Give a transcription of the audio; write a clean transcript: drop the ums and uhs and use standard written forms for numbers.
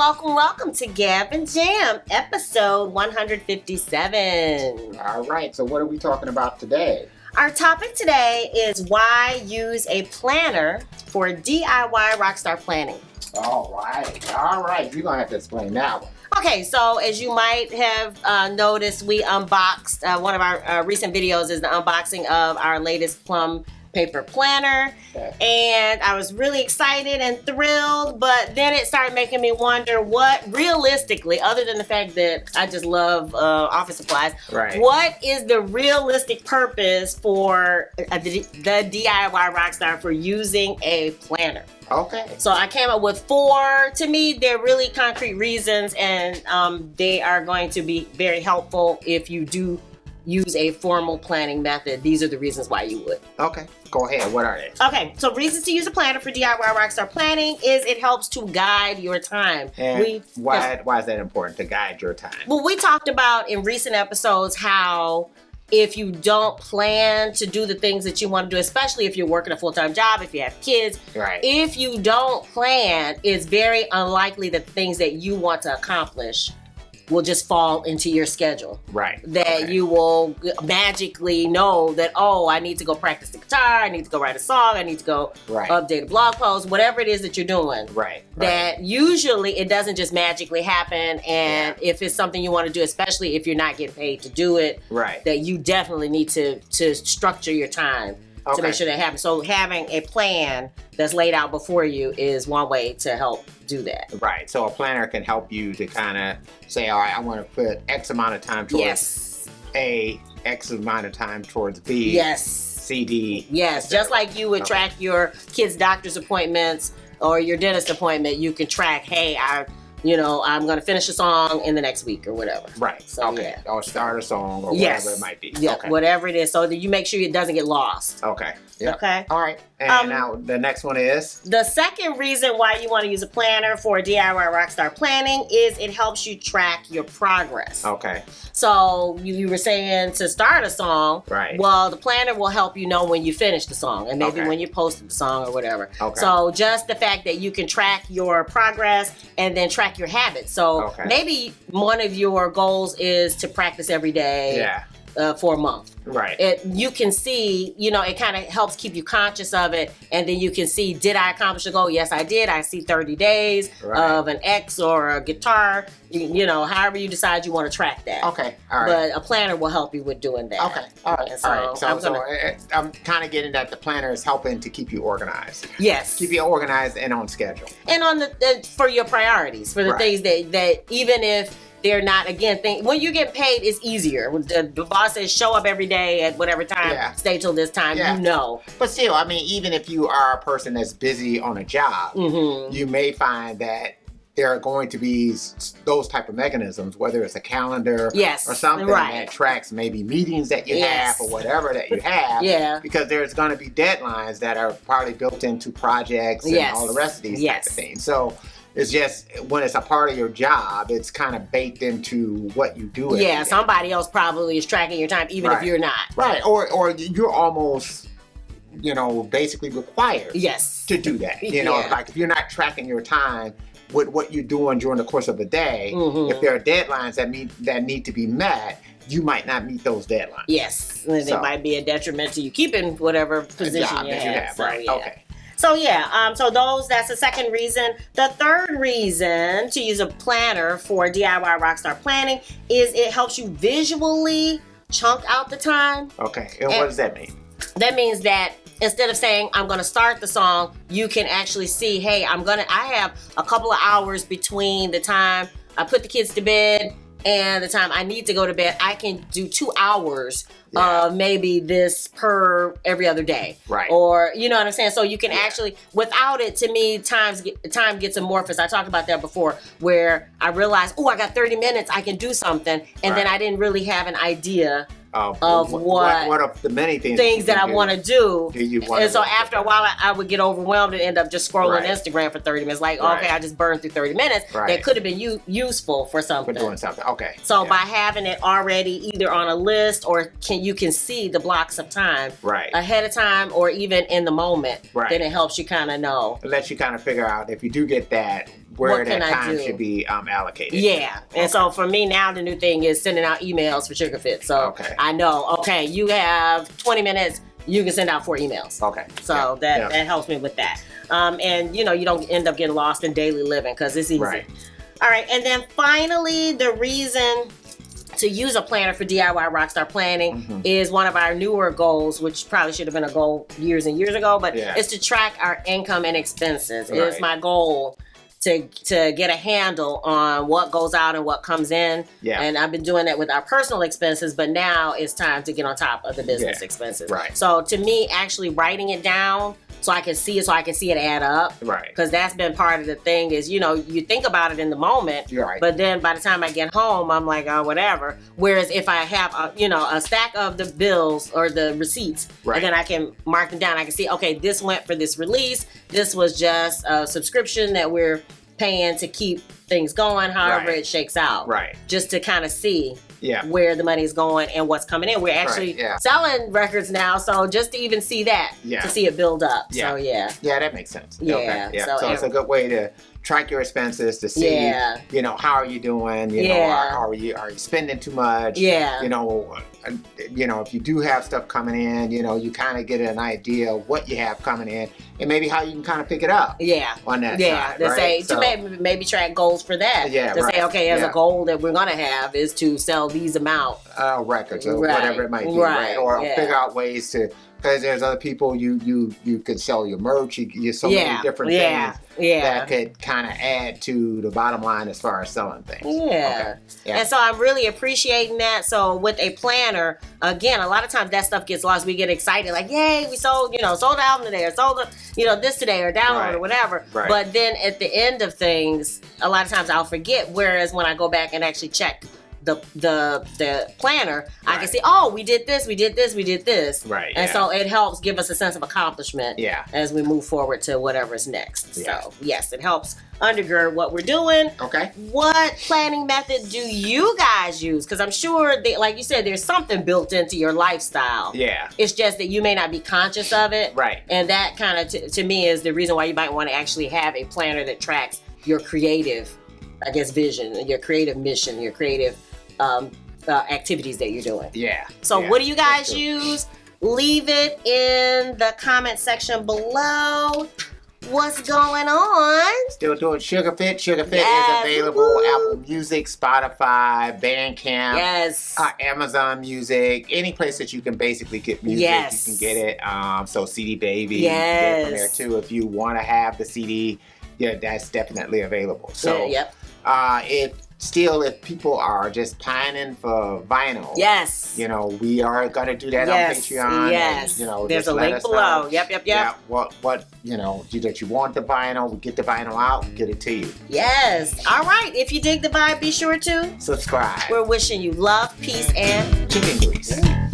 welcome to Gab Jam, episode 157. All right, so what are we talking about today? Our topic today is why use a planner for DIY Rockstar planning. All right, you're going to have to explain that one. Okay, so as you might have noticed, we unboxed, one of our recent videos is the unboxing of our latest Plum Paper Planner, and I was really excited and thrilled, but then it started making me wonder what realistically, other than the fact that I just love office supplies, what is the realistic purpose for the DIY Rockstar for using a planner? Okay. So I came up with 4, to me, they're really concrete reasons, and they are going to be very helpful if you do use a formal planning method. These are the reasons why you would. Okay, go ahead. What are they? Okay, so reasons to use a planner for DIY Rockstar planning is it helps to guide your time. And why is that important, to guide your time? Well, we talked about in recent episodes how if you don't plan to do the things that you want to do, especially if you're working a full-time job, if you have kids, if you don't plan, it's very unlikely that the things that you want to accomplish will just fall into your schedule. You will magically know that, oh, I need to go practice the guitar, I need to go write a song, I need to go update a blog post, whatever it is that you're doing. That usually it doesn't just magically happen, and if it's something you want to do, especially if you're not getting paid to do it, that you definitely need to structure your time to make sure that happens. So having a plan that's laid out before you is one way to help do that. So a planner can help you to kind of say, all right, I want to put X amount of time towards A, X amount of time towards B, C, D. Just like you would track your kids' doctor's appointments or your dentist appointment, you can track, hey, I'm going to finish a song in the next week or whatever. So, or start a song or whatever it might be. Whatever it is, so that you make sure it doesn't get lost. Okay. All right. And now the next one is? The second reason why you want to use a planner for DIY Rockstar planning is it helps you track your progress. So you were saying to start a song. Well, the planner will help you know when you finish the song and maybe when you posted the song or whatever. So just the fact that you can track your progress and then track your habits. So maybe one of your goals is to practice every day. For a month. You can see, it kind of helps keep you conscious of it, and then you can see, did I accomplish a goal? Yes, I did. I see 30 days of an X or a guitar, however you decide you want to track that. But a planner will help you with doing that. So I'm kind of getting that the planner is helping to keep you organized. Keep you organized and on schedule. And on for your priorities, for the things that even if they're not, when you get paid, it's easier. The boss says show up every day at whatever time, stay till this time, But still, even if you are a person that's busy on a job, you may find that there are going to be those type of mechanisms, whether it's a calendar or something that tracks maybe meetings that you have or whatever that you have, because there's going to be deadlines that are probably built into projects and all the rest of these type of things. So it's just, when it's a part of your job, it's kind of baked into what you do. Somebody else probably is tracking your time, even if you're not. Or you're almost, basically required to do that. Like if you're not tracking your time with what you're doing during the course of a day, if there are deadlines that need to be met, you might not meet those deadlines. And it might be a detriment to you keeping whatever position you have. So that's the second reason. The third reason to use a planner for DIY Rockstar planning is it helps you visually chunk out the time. And what does that mean? That means that instead of saying, I'm going to start the song, you can actually see, hey, I have a couple of hours between the time I put the kids to bed and the time I need to go to bed. I can do 2 hours of maybe this per every other day. Or, you know what I'm saying? So you can actually, without it, to me, time gets amorphous. I talked about that before, where I realized, I got 30 minutes, I can do something. And then I didn't really have an idea of what of the many things that I want to do. And so after a while, I would get overwhelmed and end up just scrolling Instagram for 30 minutes. Like, okay, I just burned through 30 minutes. That could have been useful for something. For doing something. So by having it already either on a list or you can see the blocks of time ahead of time or even in the moment, then it helps you kind of know. It lets you kind of figure out if you do get that, where that time should be allocated. Yeah. And so for me now, the new thing is sending out emails for Sugar Fit. So I know, okay, you have 20 minutes, you can send out 4 emails. Okay. So that helps me with that. And you don't end up getting lost in daily living because it's easy. Right. All right. And then finally, the reason to use a planner for DIY Rockstar planning is one of our newer goals, which probably should have been a goal years and years ago, but it's to track our income and expenses. Right. It's my goal to get a handle on what goes out and what comes in. Yeah. And I've been doing that with our personal expenses, but now it's time to get on top of the business expenses. Right. So to me, actually writing it down so I can see it add up. Right. Because that's been part of the thing is, you think about it in the moment, but then by the time I get home, I'm like, oh, whatever. Whereas if I have, a stack of the bills or the receipts, and then I can mark them down, I can see, okay, this went for this release. This was just a subscription that we're paying to keep things going, however it shakes out. Right. Just to kind of see where the money is going and what's coming in. We're actually selling records now, so just to even see that, to see it build up. Yeah. So yeah, that makes sense. Yeah. So it's a good way to track your expenses to see, how are you doing? Are you spending too much? Yeah. If you do have stuff coming in, you kind of get an idea of what you have coming in and maybe how you can kind of pick it up. Yeah. On that side, right? To maybe track goals for that. Yeah. To say, okay, as a goal that we're gonna have is to sell these amount records or whatever it might be, right? Or figure out ways to. Because there's other people you could sell your merch. You so many different things that could kind of add to the bottom line as far as selling things. Yeah. And so I'm really appreciating that. So with a planner, again, a lot of times that stuff gets lost. We get excited like, yay, we sold the album today, or sold this today, or download or whatever. Right. But then at the end of things, a lot of times I'll forget. Whereas when I go back and actually check the planner, I can see, we did this. Right. And so it helps give us a sense of accomplishment as we move forward to whatever's next. Yeah. So yes, it helps undergird what we're doing. Okay. What planning method do you guys use? Because I'm sure that, like you said, there's something built into your lifestyle. Yeah. It's just that you may not be conscious of it. Right. And that kind of, to me, is the reason why you might want to actually have a planner that tracks your creative, vision, your creative mission, your creative activities that you're doing. Yeah. So what do you guys use? Leave it in the comment section below. What's going on? Still doing Sugar Fit. Sugar Fit is available. Apple Music, Spotify, Bandcamp, Amazon Music, any place that you can basically get music, you can get it. So CD Baby, you can get it from there too. If you want to have the CD, that's definitely available. So if people are just pining for vinyl, we are going to do that on Patreon. Yes, and, there's a link below. Yep. Yeah, what that you want the vinyl, we get the vinyl out, we get it to you. Yes. All right. If you dig the vibe, be sure to subscribe. We're wishing you love, peace, and chicken grease. Yeah.